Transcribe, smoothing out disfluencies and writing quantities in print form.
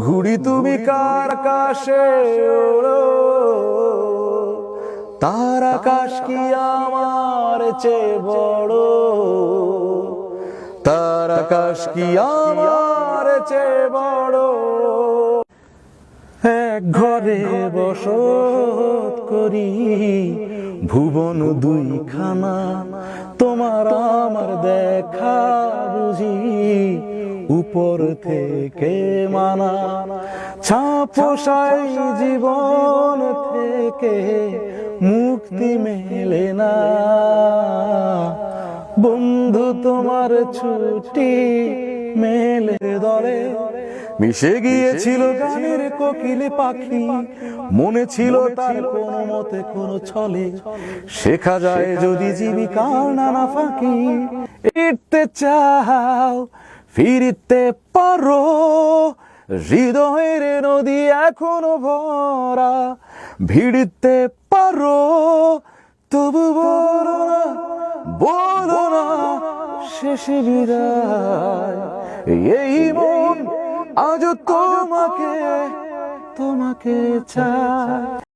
ঘুড়ি তুমি কার আকাশে ওড়ো, তার আকাশ কি আমার চেয়ে বড়, তার আকাশ কি আমার চেয়ে বড়। এক ঘরে বসত করি ভুবন দুইখানা, তোমার আমার দেখা বুঝি উপর থেকে মানা। ছাপোষাই জীবন থেকে মুক্তি মেলে না, বন্ধু তোমার ছুটি মেলে দলে। মিশে গিয়েছিল গানের কোকিল পাখি, মনে ছিল তার কোনো মতে কোনো ছলে। শেখা যায় যদি জীবিকার নানা ফাঁকি। ফিরতে চাও ফিরতে পারো, হৃদয়ের নদী এখনো ভরা। ভিড়তে পারো তবু বলো না শেষে বিদায়। এই মন আজ তোমাকে চায়।